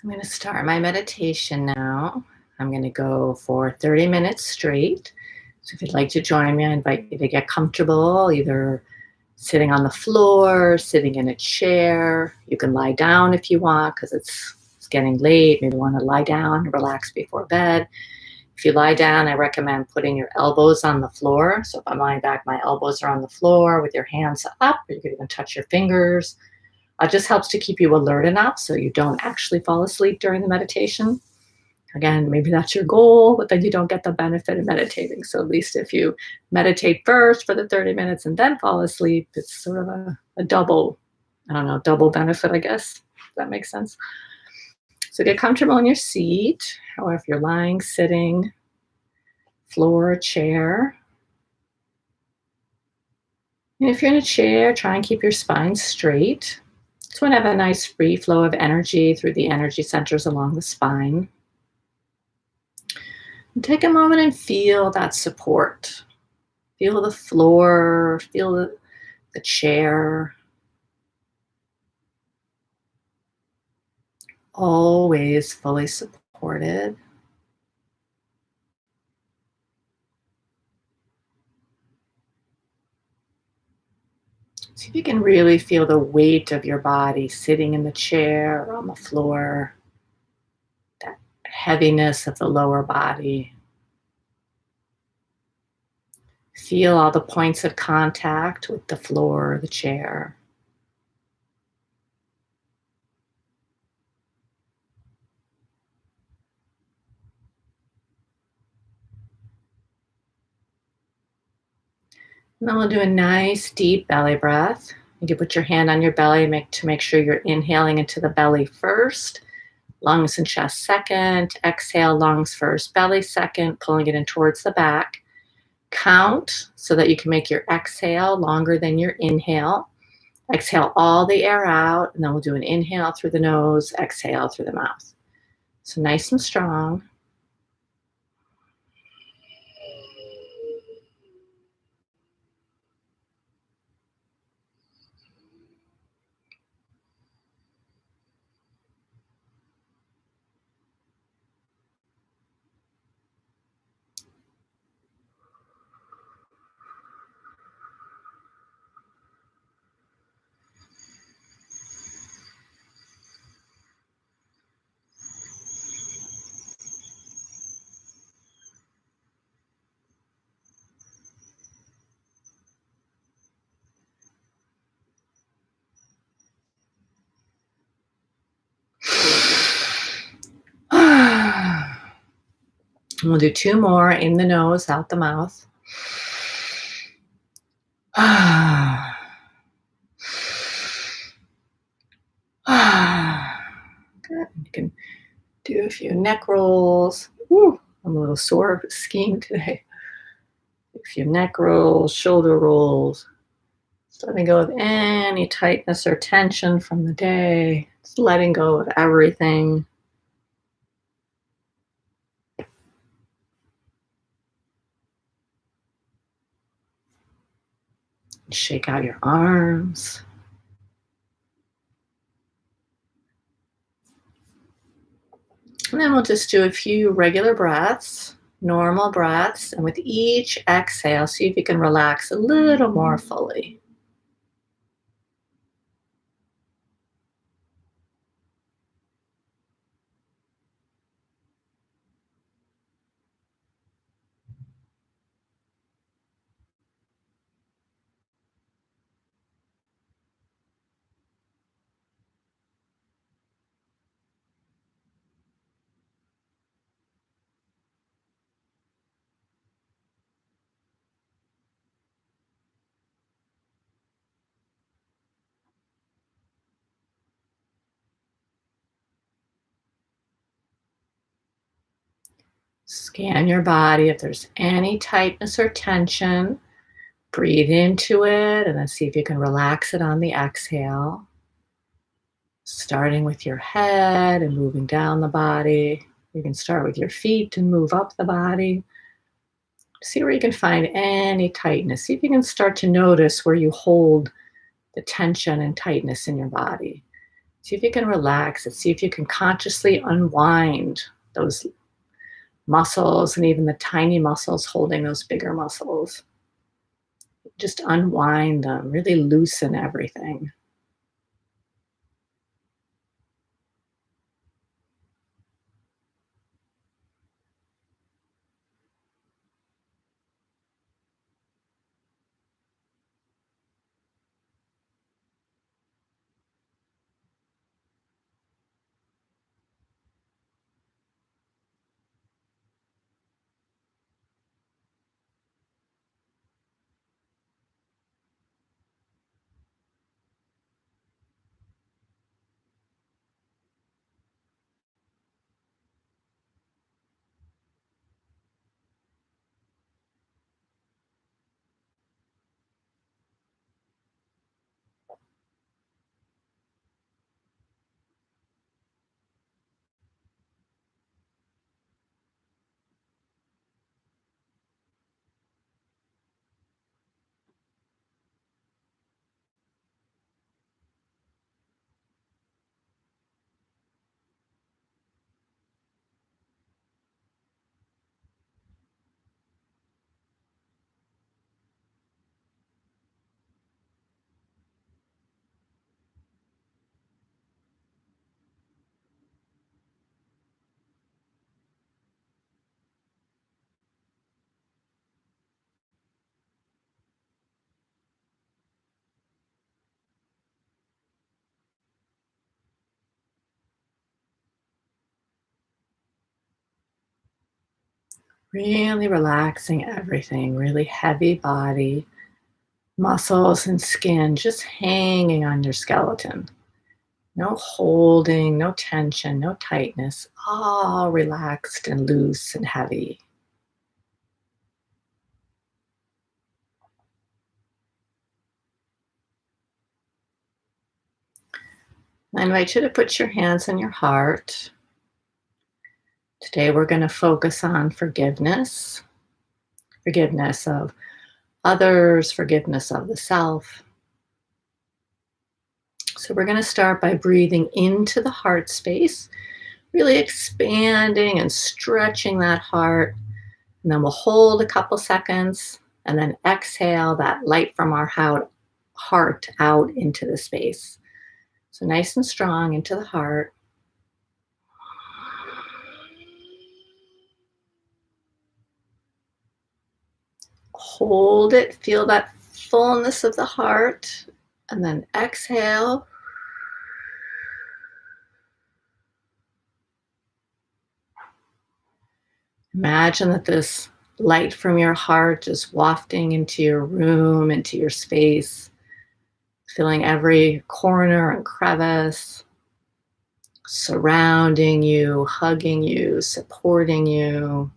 I'm going to start my meditation now. I'm going to go for 30 minutes straight. So if you'd like to join me, I invite you to get comfortable, either sitting on the floor, sitting in a chair. You can lie down if you want because it's getting late. Maybe you want to lie down and relax before bed. If you lie down, I recommend putting your elbows on the floor. So if I'm lying back, my elbows are on the floor with your hands up, or you can even touch your fingers. It just helps to keep you alert enough so you don't actually fall asleep during the meditation. Again, maybe that's your goal, but then you don't get the benefit of meditating. So at least if you meditate first for the 30 minutes and then fall asleep, it's sort of a double, I don't know, double benefit, I guess. If that makes sense. So get comfortable in your seat, or if you're lying, sitting, floor, chair. And if you're in a chair, try and keep your spine straight. Just want to have a nice free flow of energy through the energy centers along the spine. And take a moment and feel that support. Feel the floor, feel the chair. Always fully supported. See if you can really feel the weight of your body sitting in the chair or on the floor, that heaviness of the lower body. Feel all the points of contact with the floor or the chair. And then we'll do a nice deep belly breath. You can put your hand on your belly to make sure you're inhaling into the belly first, lungs and chest second. Exhale, lungs first, belly second, pulling it in towards the back. Count so that you can make your exhale longer than your inhale. Exhale all the air out, and then we'll do an inhale through the nose, exhale through the mouth. So nice and strong. And we'll do two more in the nose, out the mouth. Good. You can do a few neck rolls. Woo, I'm a little sore skiing today. A few neck rolls, shoulder rolls. Just letting go of any tightness or tension from the day. Just letting go of everything. Shake out your arms. And then we'll just do a few regular breaths, normal breaths. And with each exhale, see if you can relax a little more fully. Scan your body if there's any tightness or tension. Breathe into it and then see if you can relax it on the exhale. Starting with your head and moving down the body. You can start with your feet and move up the body. See where you can find any tightness. See if you can start to notice where you hold the tension and tightness in your body. See if you can relax it. See if you can consciously unwind those muscles and even the tiny muscles holding those bigger muscles. Just unwind them, really loosen everything. Really relaxing everything, really heavy body, muscles and skin just hanging on your skeleton. No holding, no tension, no tightness, all relaxed and loose and heavy. I invite you to put your hands on your heart. Today we're going to focus on forgiveness, forgiveness of others, forgiveness of the self. So we're going to start by breathing into the heart space, really expanding and stretching that heart. And then we'll hold a couple seconds and then exhale that light from our heart out into the space. So nice and strong into the heart. Hold it, feel that fullness of the heart, and then exhale. Imagine that this light from your heart is wafting into your room, into your space, filling every corner and crevice, surrounding you, hugging you, supporting you.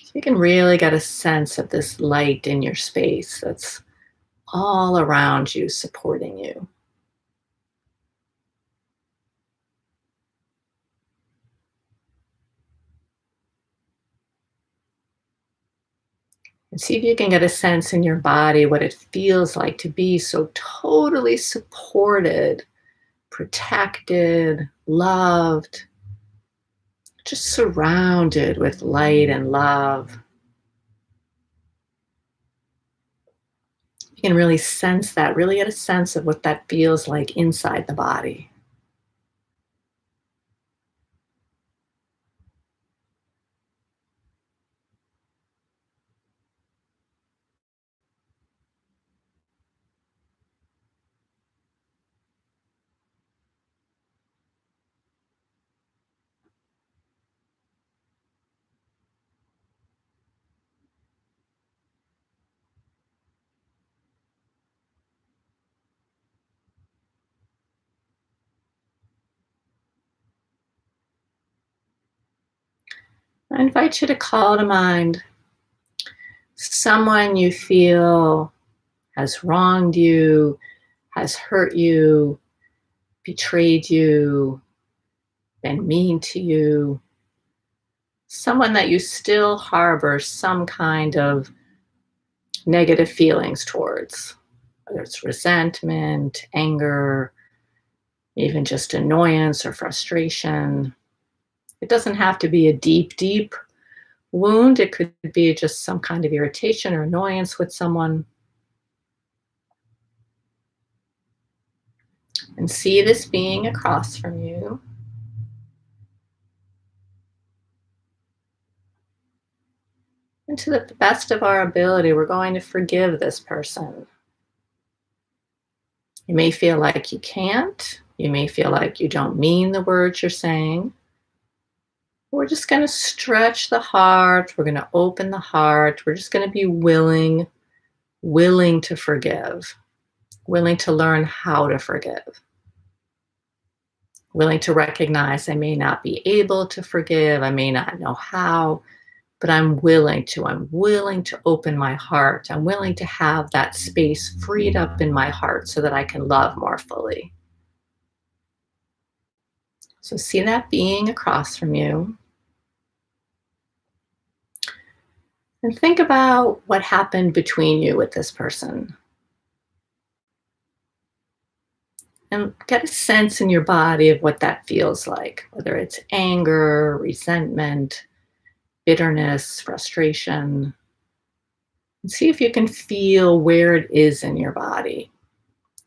So you can really get a sense of this light in your space that's all around you, supporting you. And see if you can get a sense in your body what it feels like to be so totally supported, protected, loved, just surrounded with light and love. You can really sense that, really get a sense of what that feels like inside the body. I invite you to call to mind someone you feel has wronged you, has hurt you, betrayed you, been mean to you, someone that you still harbor some kind of negative feelings towards, whether it's resentment, anger, even just annoyance or frustration. It doesn't have to be a deep, deep wound. It could be just some kind of irritation or annoyance with someone. And see this being across from you. And to the best of our ability, we're going to forgive this person. You may feel like you can't. You may feel like you don't mean the words you're saying. We're just going to stretch the heart. We're going to open the heart. We're just going to be willing to forgive, willing to learn how to forgive, willing to recognize I may not be able to forgive. I may not know how, but I'm willing to. I'm willing to open my heart. I'm willing to have that space freed up in my heart so that I can love more fully. So see that being across from you. And think about what happened between you with this person. And get a sense in your body of what that feels like, whether it's anger, resentment, bitterness, frustration. And see if you can feel where it is in your body.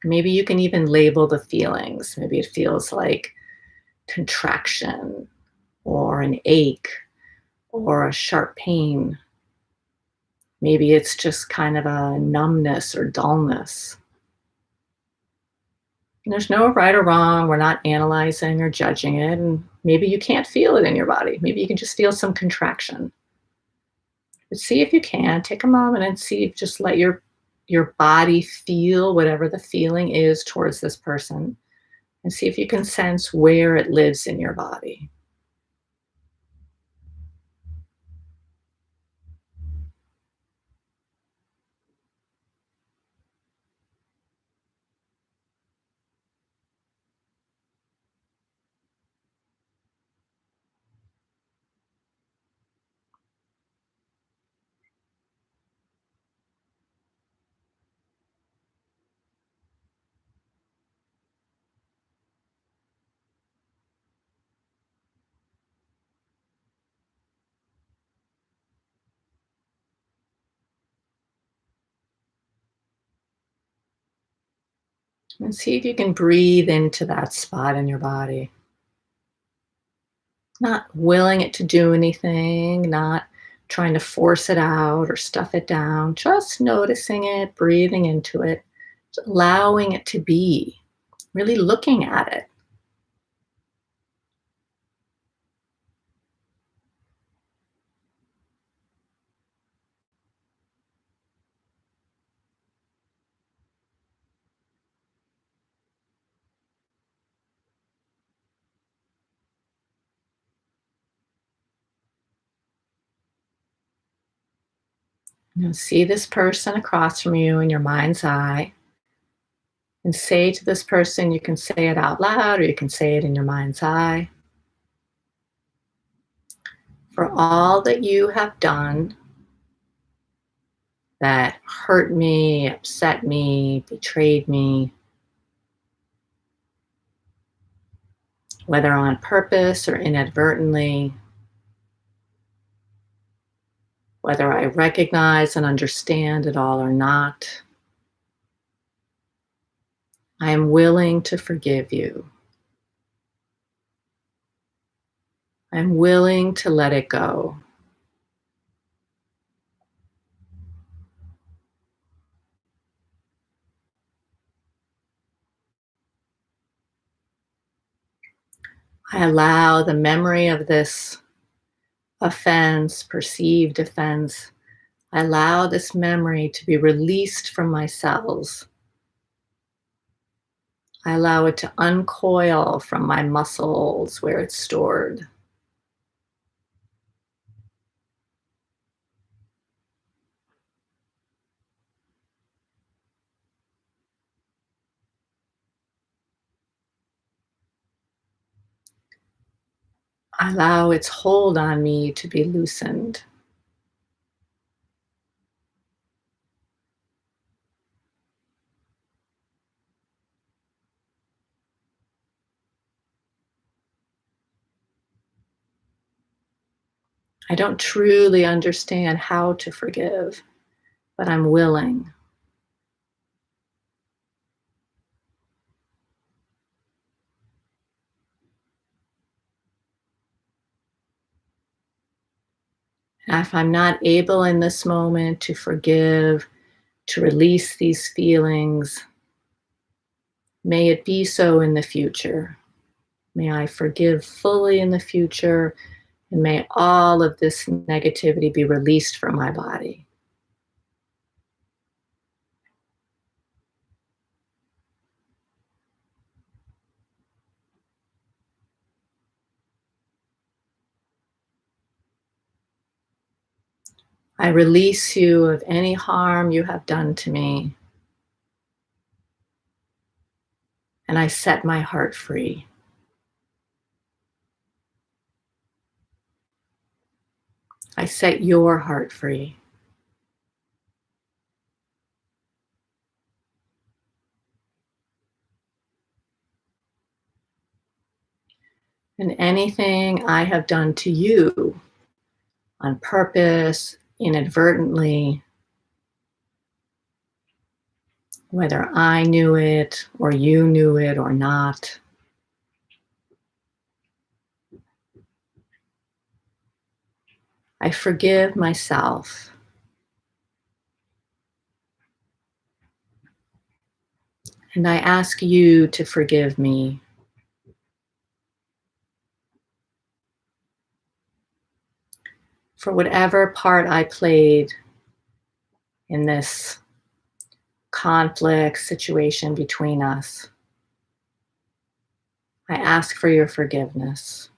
Maybe you can even label the feelings. Maybe it feels like contraction or an ache or a sharp pain. Maybe it's just kind of a numbness or dullness. And there's no right or wrong. We're not analyzing or judging it. And maybe you can't feel it in your body. Maybe you can just feel some contraction. But see if you can. Take a moment and see if just let your body feel whatever the feeling is towards this person. And see if you can sense where it lives in your body. And see if you can breathe into that spot in your body. Not willing it to do anything, not trying to force it out or stuff it down, just noticing it, breathing into it, just allowing it to be, really looking at it. See this person across from you in your mind's eye and say to this person, you can say it out loud or you can say it in your mind's eye. For all that you have done that hurt me, upset me, betrayed me, whether on purpose or inadvertently, whether I recognize and understand it all or not, I am willing to forgive you. I'm willing to let it go. I allow the memory of this offense, perceived offense, I allow this memory to be released from my cells. I allow it to uncoil from my muscles where it's stored. I allow its hold on me to be loosened. I don't truly understand how to forgive, but I'm willing. And if I'm not able in this moment to forgive, to release these feelings, may it be so in the future. May I forgive fully in the future, and may all of this negativity be released from my body. I release you of any harm you have done to me, and I set my heart free. I set your heart free. And anything I have done to you on purpose, inadvertently, whether I knew it or you knew it or not, I forgive myself. And I ask you to forgive me. For whatever part I played in this conflict situation between us. I ask for your forgiveness.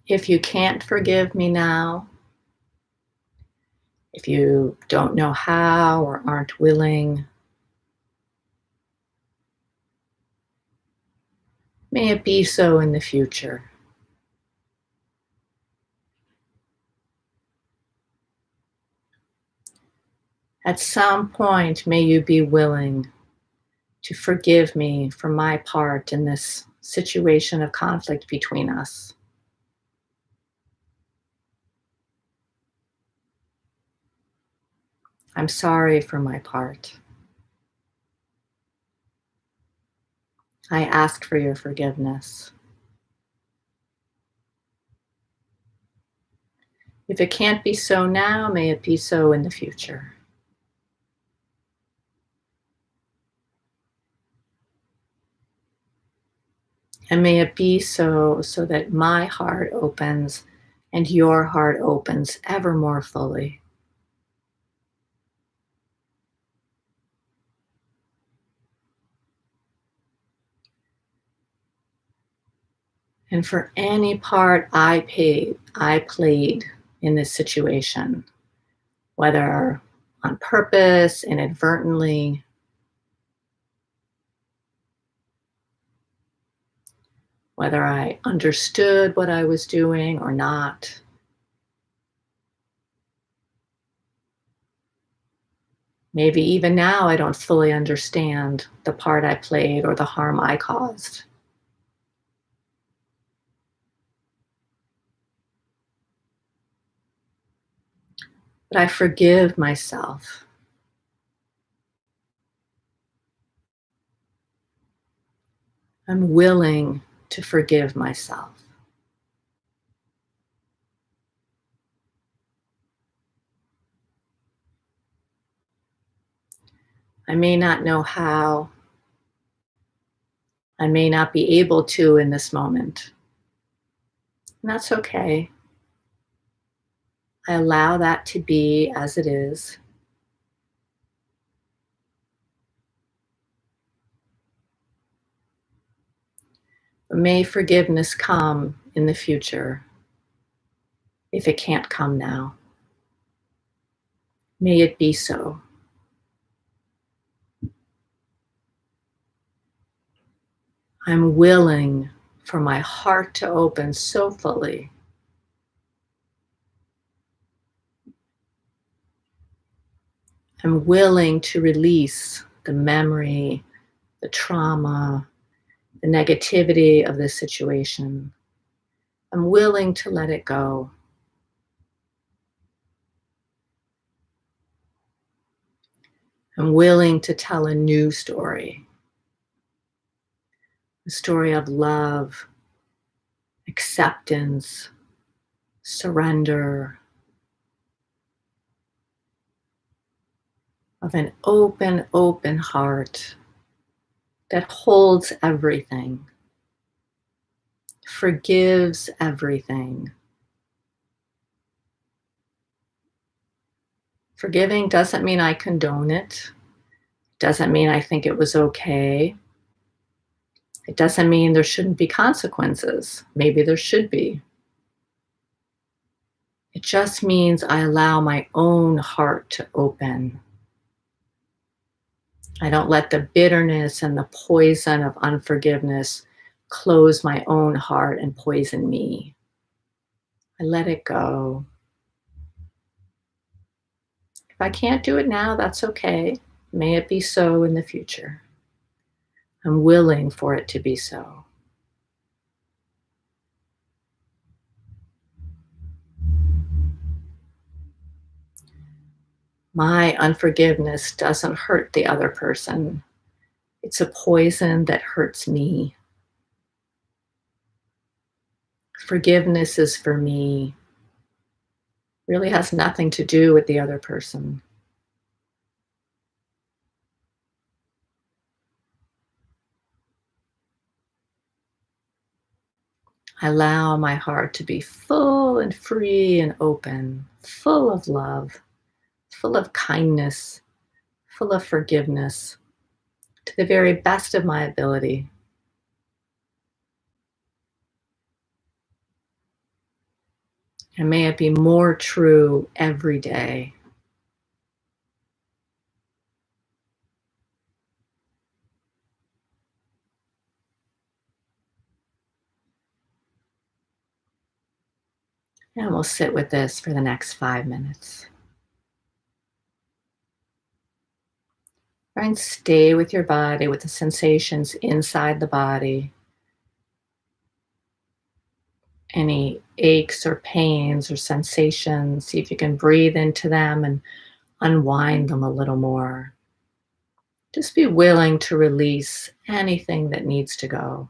If you can't forgive me now, if you don't know how or aren't willing, may it be so in the future. At some point, may you be willing to forgive me for my part in this situation of conflict between us. I'm sorry for my part. I ask for your forgiveness. If it can't be so now, may it be so in the future. And may it be so, so that my heart opens and your heart opens ever more fully. And for any part I played in this situation, whether on purpose, inadvertently, whether I understood what I was doing or not, maybe even now I don't fully understand the part I played or the harm I caused. But I forgive myself. I'm willing to forgive myself. I may not know how, I may not be able to in this moment. And that's okay. I allow that to be as it is. But may forgiveness come in the future if it can't come now. May it be so. I'm willing for my heart to open so fully I'm willing to release the memory, the trauma, the negativity of this situation. I'm willing to let it go. I'm willing to tell a new story, a story of love, acceptance, surrender, of an open heart that holds everything, forgives everything. Forgiving doesn't mean I condone it. Doesn't mean I think it was okay. It doesn't mean there shouldn't be consequences. Maybe there should be. It just means I allow my own heart to open. I don't let the bitterness and the poison of unforgiveness close my own heart and poison me. I let it go. If I can't do it now, that's okay. May it be so in the future. I'm willing for it to be so. My unforgiveness doesn't hurt the other person. It's a poison that hurts me. Forgiveness is for me. Really has nothing to do with the other person. I allow my heart to be full and free and open, full of love, full of kindness, full of forgiveness, to the very best of my ability. And may it be more true every day. And we'll sit with this for the next 5 minutes. Try and stay with your body, with the sensations inside the body. Any aches or pains or sensations, see if you can breathe into them and unwind them a little more. Just be willing to release anything that needs to go.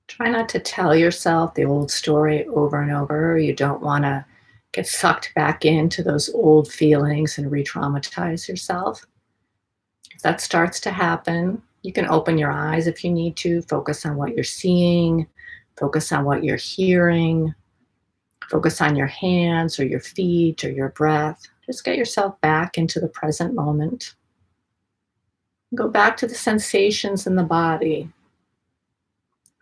Try not to tell yourself the old story over and over. You don't want to get sucked back into those old feelings and re traumatize yourself. If that starts to happen, you can open your eyes if you need to, focus on what you're seeing, focus on what you're hearing, focus on your hands or your feet or your breath. Just get yourself back into the present moment. Go back to the sensations in the body.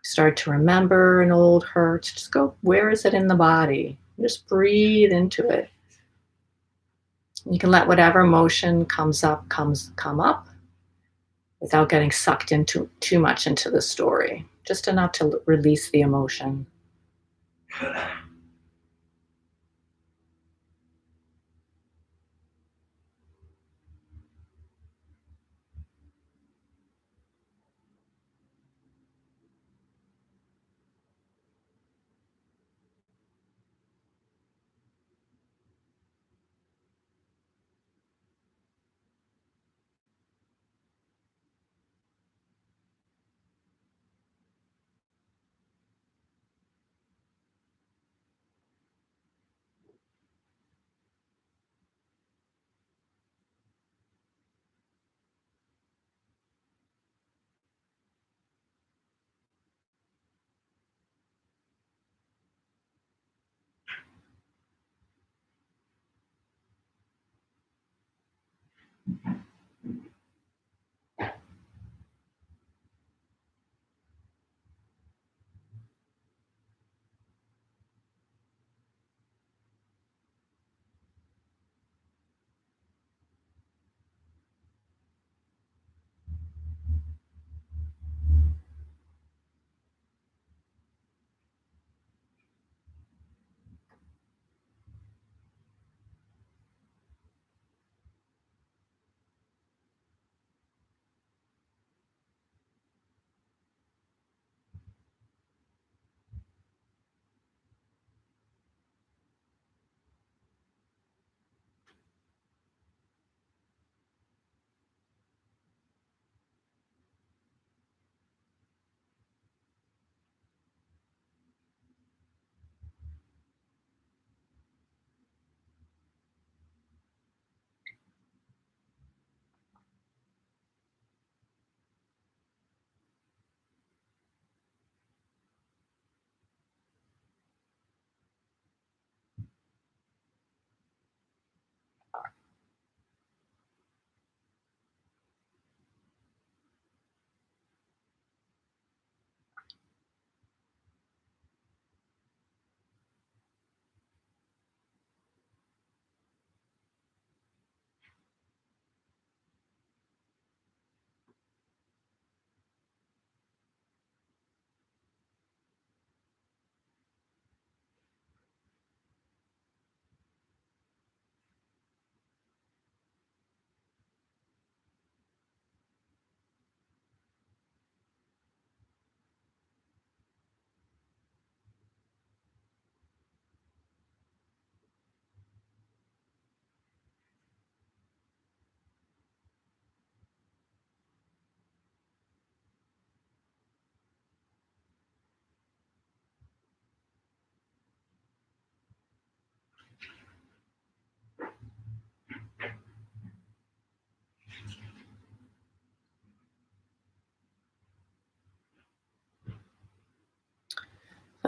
Start to remember an old hurt. Just go, where is it in the body? Just breathe into it. You can let whatever emotion comes up, come up without getting sucked into too much into the story. Just enough to release the emotion.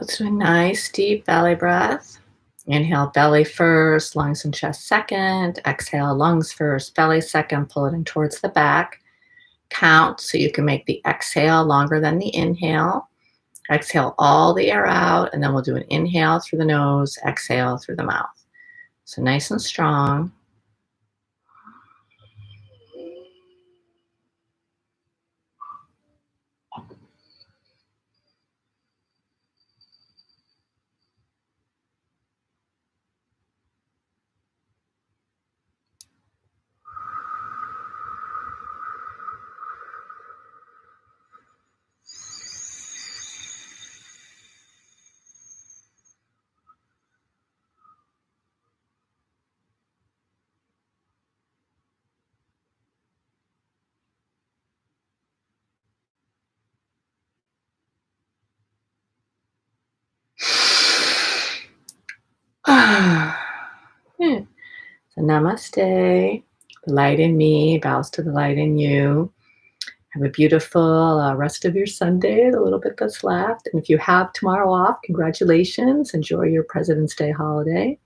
Let's do a nice deep belly breath. Inhale, belly first, lungs and chest second. Exhale, lungs first, belly second. Pull it in towards the back. Count so you can make the exhale longer than the inhale. Exhale all the air out, and then we'll do an inhale through the nose, exhale through the mouth. So nice and strong. Yeah. So namaste. The light in me bows to the light in you. Have a beautiful rest of your Sunday, the little bit that's left. And if you have tomorrow off, congratulations. Enjoy your President's Day holiday.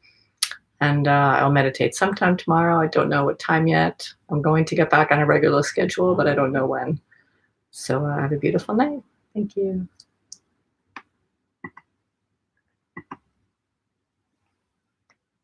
And I'll meditate sometime tomorrow. I don't know what time yet. I'm going to get back on a regular schedule, but I don't know when. So have a beautiful night. Thank you.